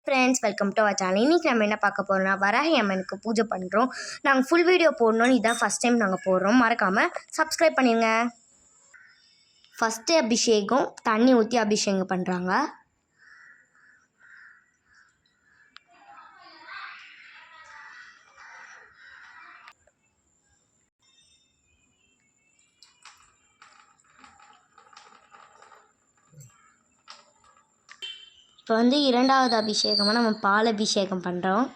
Friends, welcome to our channel. இன்றைக்கி நம்ம என்ன பார்க்க போகிறோம்னா, வராகி அம்மனுக்கு பூஜை பண்ணுறோம். நாங்கள் ஃபுல் வீடியோ போடணும்னு இதான் ஃபஸ்ட் டைம் நாங்கள் போடுறோம். மறக்காமல் சப்ஸ்கிரைப் பண்ணிடுங்க. ஃபஸ்ட்டு அபிஷேகம் தண்ணி ஊற்றி அபிஷேகம் பண்ணுறாங்க. இப்போ இரண்டாவது அபிஷேகமாக நம்ம பால் அபிஷேகம் பண்ணுறோம்.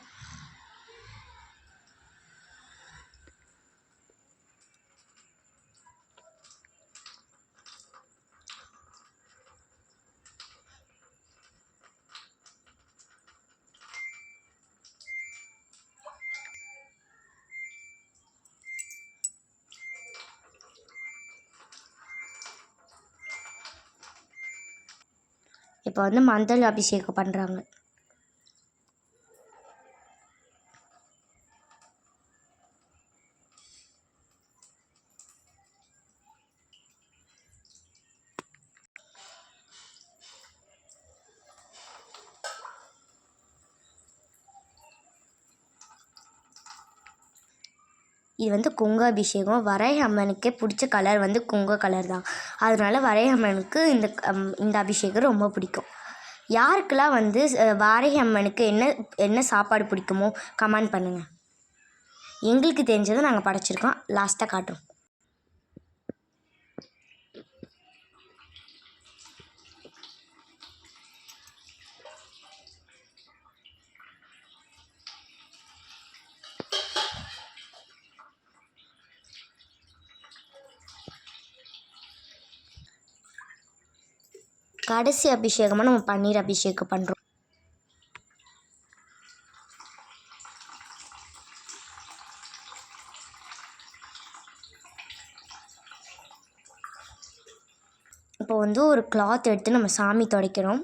இப்போ மஞ்சள் அபிஷேகம் பண்ணுறாங்க. இது குங்க அபிஷேகம். வராகி அம்மனுக்கே பிடிச்ச கலர் குங்க கலர் தான். அதனால வராகி அம்மனுக்கு இந்த அபிஷேகம் ரொம்ப பிடிக்கும். யாருக்கெல்லாம் வராகி அம்மனுக்கு என்ன சாப்பாடு பிடிக்குமோ கமெண்ட் பண்ணுங்கள். எங்களுக்கு தெரிஞ்சதை நாங்கள் படைச்சிருக்கோம். லாஸ்ட்டாக காட்டுறோம். கடைசி அபிஷேகமாக நம்ம பன்னீர் அபிஷேகம் பண்ணுறோம். இப்போ ஒரு கிளாத் எடுத்து நம்ம சாமி துடைக்கிறோம்.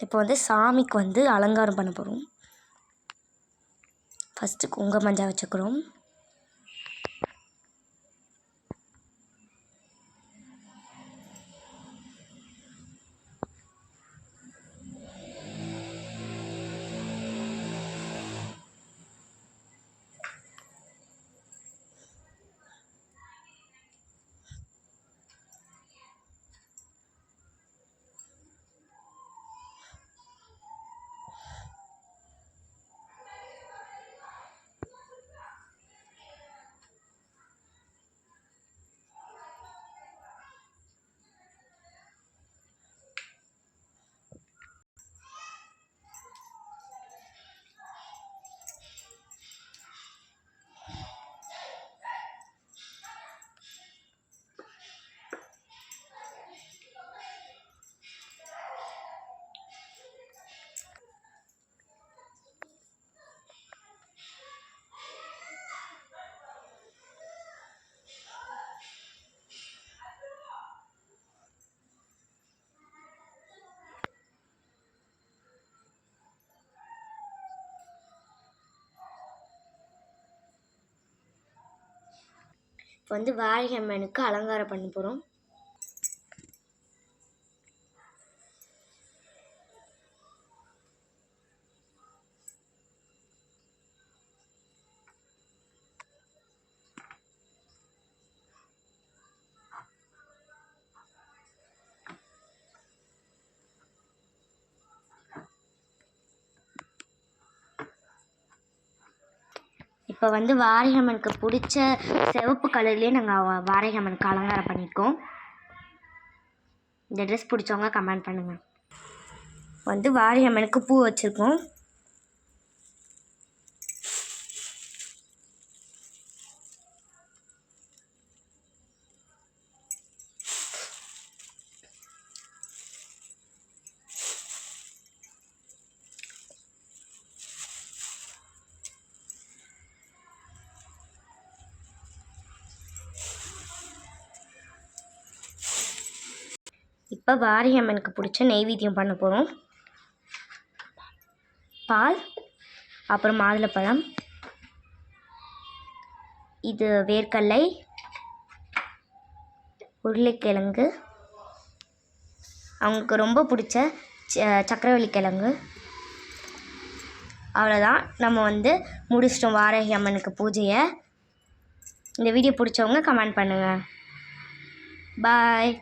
இப்போ சாமிக்கு அலங்காரம் பண்ண போகிறோம். ஃபஸ்ட்டு குங்கும மஞ்சள் வச்சுக்கிறோம். இப்போ வராகி அம்மனுக்கு அலங்காரம் பண்ண போகிறோம். இப்போ வராகி அம்மனுக்கு பிடிச்ச சிவப்பு கலர்லேயே நாங்கள் வராகி அம்மனுக்கு அலங்காரம் பண்ணியிருக்கோம். இந்த ட்ரெஸ் பிடிச்சவங்க கமெண்ட் பண்ணுங்கள். வராகி அம்மனுக்கு பூ வச்சுருக்கோம். இப்போ வராகி அம்மனுக்கு பிடிச்ச நெய்வேத்தியம் பண்ண போகிறோம். பால், அப்புறம் மாதுளப்பழம், இது வேர்க்கடலை, உருளைக்கிழங்கு, அவங்களுக்கு ரொம்ப பிடிச்ச சக்கரவள்ளி கிழங்கு. அவ்வளோதான், நம்ம வந்து முடிச்சிட்டோம் வாராகி அம்மனுக்கு பூஜையை. இந்த வீடியோ பிடிச்சவங்க கமெண்ட் பண்ணுங்கள். பாய்.